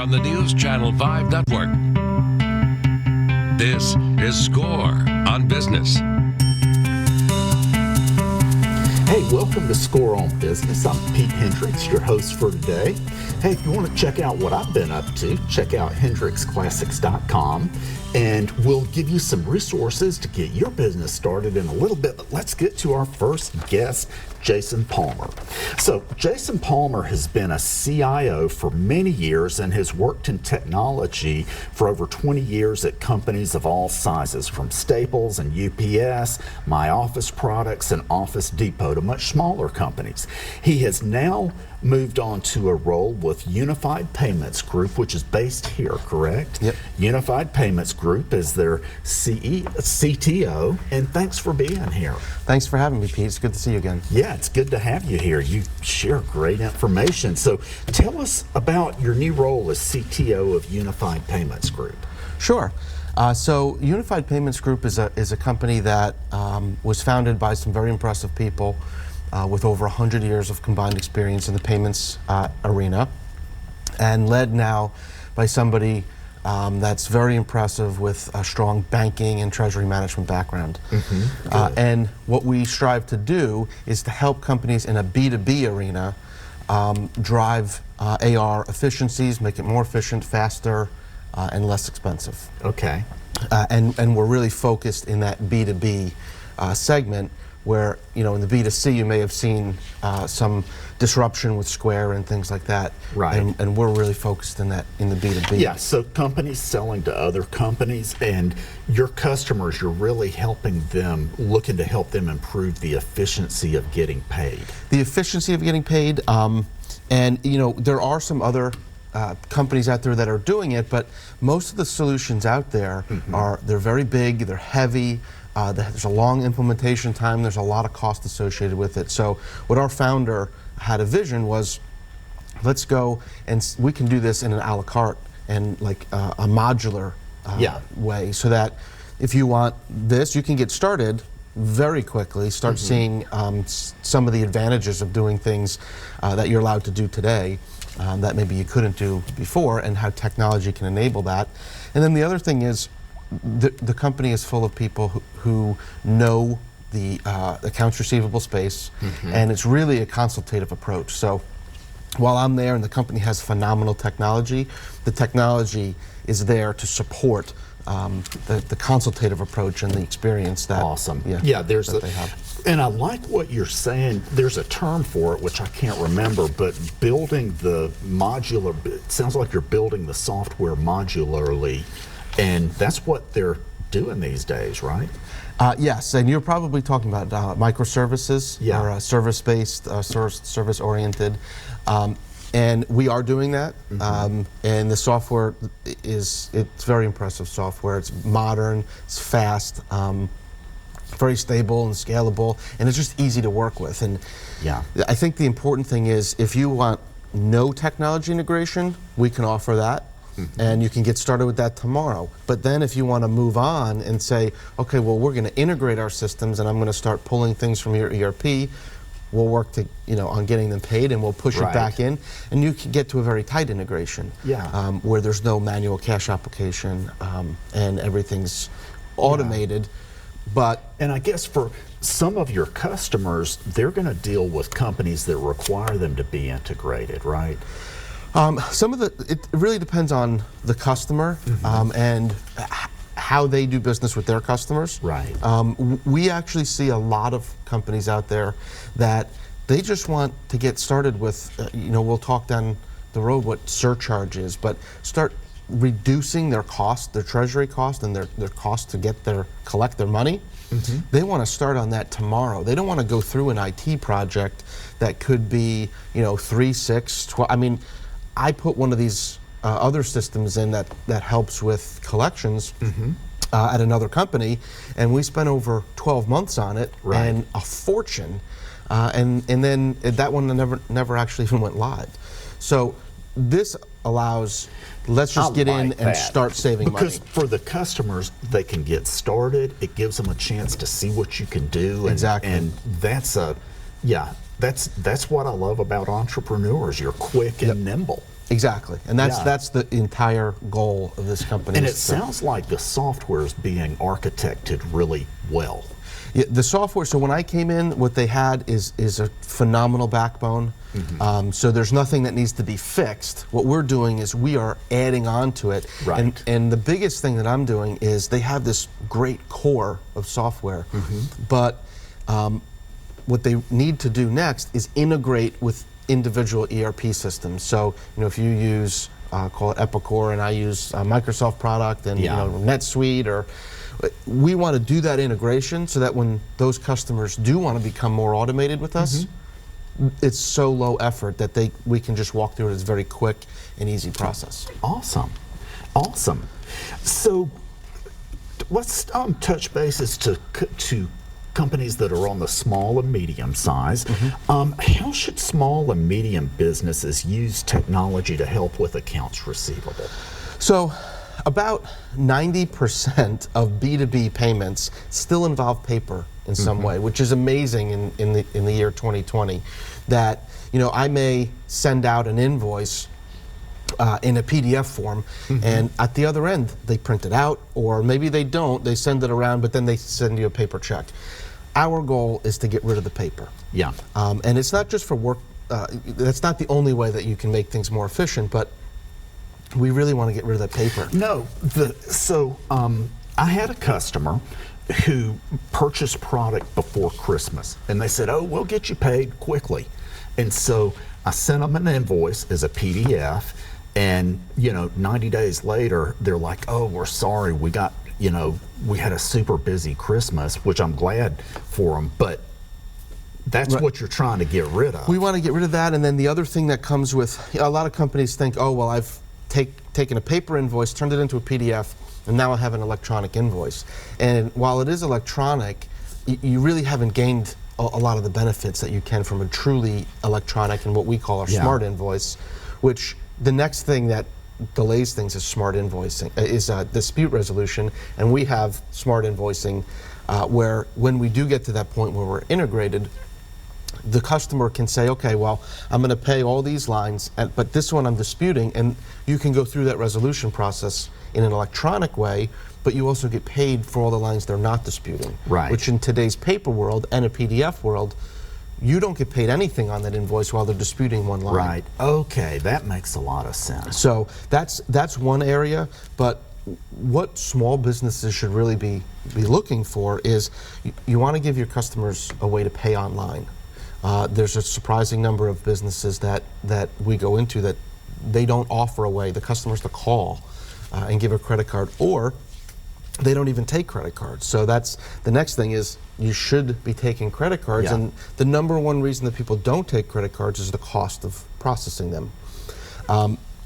on the NewsChannel 5 network. This is Score on Business. Hey, welcome to Score on Business. I'm Pete Hendricks, your host for today. Hey, if you want to check out what I've been up to, check out hendricksclassics.com, and we'll give you some resources to get your business started in a little bit. But let's get to our first guest, Jason Palmer. So Jason Palmer has been a CIO for many years and has worked in technology for over 20 years at companies of all sizes, from Staples and UPS, MyOfficeProducts, and Office Depot to much smaller companies. He has now moved on to a role with Unified Payments Group, which is based here, correct? Yep. Unified Payments Group is their CTO, and thanks for being here. Thanks for having me, Pete. It's good to see you again. Yeah, it's good to have you here. You share great information. So tell us about your new role as CTO of Unified Payments Group. Sure. So Unified Payments Group is a company that was founded by some very impressive people with over 100 years of combined experience in the payments arena, and led now by somebody that's very impressive with a strong banking and treasury management background. And what we strive to do is to help companies in a B2B arena drive AR efficiencies, make it more efficient, faster, and less expensive. Okay. And we're really focused in that B2B segment, where, you know, in the B2C you may have seen some disruption with Square and things like that. Right. And we're really focused in the B2B. Yeah, so companies selling to other companies, and your customers, you're really helping them, looking to help them improve the efficiency of getting paid. The efficiency of getting paid, and you know, there are some other companies out there that are doing it, but most of the solutions out there they're very big, they're heavy, there's a long implementation time, there's a lot of cost associated with it. So what our founder had a vision was, let's go and we can do this in an a la carte and like a modular way, so that if you want this, you can get started very quickly, start seeing some of the advantages of doing things that you're allowed to do today that maybe you couldn't do before, and how technology can enable that. And then the other thing is, the company is full of people who know the accounts receivable space, and it's really a consultative approach. So while I'm there and the company has phenomenal technology, the technology is there to support the consultative approach and the experience that there's that they have. And I like what you're saying. There's a term for it which I can't remember, but building the modular, it sounds like you're building the software modularly, and that's what they're doing these days, right? Yes, and you're probably talking about microservices, or service-based, service-oriented. And we are doing that, and the software it's very impressive software. It's modern, it's fast, very stable and scalable, and it's just easy to work with. And I think the important thing is, if you want no technology integration, we can offer that, and you can get started with that tomorrow. But then if you want to move on and say, okay, well, we're going to integrate our systems, and I'm going to start pulling things from your ERP, we'll work to, on getting them paid, and we'll push it back in, and you can get to a very tight integration, where there's no manual cash application, and everything's automated. And I guess for some of your customers, they're going to deal with companies that require them to be integrated, right? It really depends on the customer and how they do business with their customers. Right. We actually see a lot of companies out there that they just want to get started with, we'll talk down the road what surcharge is, but start reducing their cost, their treasury cost, and their cost to collect their money. They want to start on that tomorrow. They don't want to go through an IT project that could be, 3, 6, 12. I mean, I put one of these other systems in that helps with collections at another company, and we spent over 12 months on it, and a fortune, and then that one never actually even went live. So this allows, let's just get in and start saving money. Because for the customers, they can get started. It gives them a chance to see what you can do. Exactly. And that's what I love about entrepreneurs. You're quick and nimble. Exactly, and that's Yeah. that's the entire goal of this company. And is it to- sounds like the software is being architected really well. Yeah, the software. So when I came in, what they had is a phenomenal backbone. So there's nothing that needs to be fixed. What we're doing is we are adding on to it. Right. And the biggest thing that I'm doing is they have this great core of software, but what they need to do next is integrate with individual ERP systems. So if you use call it Epicor and I use Microsoft product and Yeah. NetSuite, or we want to do that integration so that when those customers do want to become more automated with us, it's so low effort that we can just walk through it. It's a very quick and easy process. Awesome. Awesome. So let's touch bases to companies that are on the small and medium size. How should small and medium businesses use technology to help with accounts receivable? So about 90% of B2B payments still involve paper in some way, which is amazing in the year 2020. That I may send out an invoice in a PDF form, and at the other end they print it out, or maybe they don't. They send it around, but then they send you a paper check. Our goal is to get rid of the paper. Yeah. And it's not just for work. That's not the only way that you can make things more efficient, but we really want to get rid of that paper. No. I had a customer who purchased product before Christmas, and they said, "Oh, we'll get you paid quickly." And so I sent them an invoice as a PDF, and 90 days later, they're like, "Oh, we're sorry, we got we had a super busy Christmas," which I'm glad for them, but that's Right. what you're trying to get rid of. We want to get rid of that, and then the other thing that comes with a lot of companies think, "Oh, well, I've taken a paper invoice, turned it into a PDF, and now I have an electronic invoice." And while it is electronic, you really haven't gained a lot of the benefits that you can from a truly electronic and what we call our Yeah. smart invoice, which the next thing that delays things is smart invoicing, is dispute resolution, and we have smart invoicing where when we do get to that point where we're integrated, the customer can say, "Okay, well, I'm going to pay all these lines, but this one I'm disputing," and you can go through that resolution process in an electronic way, but you also get paid for all the lines they're not disputing. Right. Which in today's paper world and a PDF world, you don't get paid anything on that invoice while they're disputing one line. Right. Okay, that makes a lot of sense. So that's one area, but what small businesses should really be looking for is you want to give your customers a way to pay online. There's a surprising number of businesses that we go into that they don't offer a way the customers to call and give a credit card, or they don't even take credit cards. So that's the next thing is you should be taking credit cards, Yeah. and the number one reason that people don't take credit cards is the cost of processing them.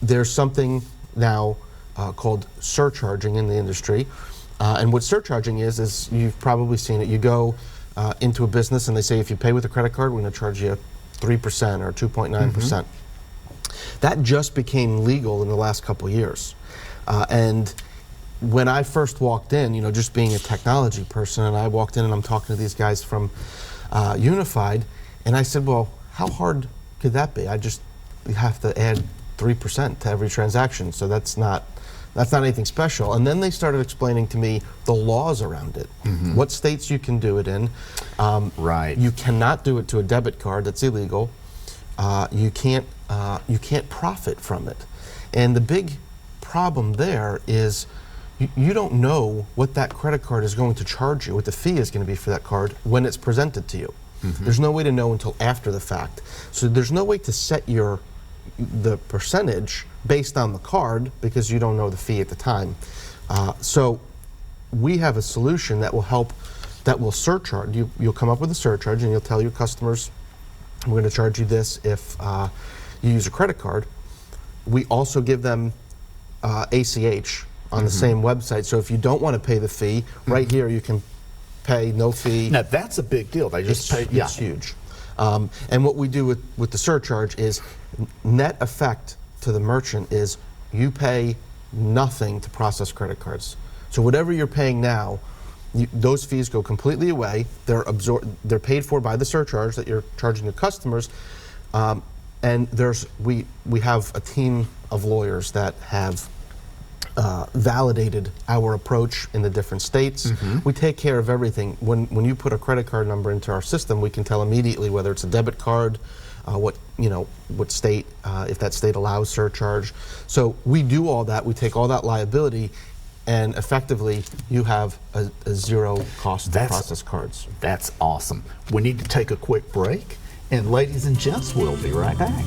There's something now called surcharging in the industry, and what surcharging is you've probably seen it. You go into a business and they say, if you pay with a credit card, we're going to charge you 3% or 2.9%. That just became legal in the last couple of years. And when I first walked in, just being a technology person, and I walked in and I'm talking to these guys from Unified, and I said, well, how hard could that be? I just have to add 3% to every transaction, so that's not anything special. And then they started explaining to me the laws around it, what states you can do it in. Right. You cannot do it to a debit card; that's illegal. You can't profit from it. And the big problem there is you don't know what that credit card is going to charge you, what the fee is going to be for that card when it's presented to you. There's no way to know until after the fact. So there's no way to set the percentage based on the card because you don't know the fee at the time. So we have a solution that will help, that will surcharge. You'll come up with a surcharge and you'll tell your customers, we're going to charge you this if you use a credit card. We also give them ACH on the same website. So if you don't want to pay the fee, right here you can pay no fee. Now that's a big deal. They just pay. Yeah. It's huge. And what we do with the surcharge is net effect to the merchant is you pay nothing to process credit cards. So whatever you're paying now, those fees go completely away. They're paid for by the surcharge that you're charging your customers. And we have a team of lawyers that have validated our approach in the different states. We take care of everything. When you put a credit card number into our system, we can tell immediately whether it's a debit card, what state, if that state allows surcharge. So we do all that. We take all that liability, and effectively you have a zero cost to process cards. That's awesome. We need to take a quick break, and ladies and gents, we'll be right back.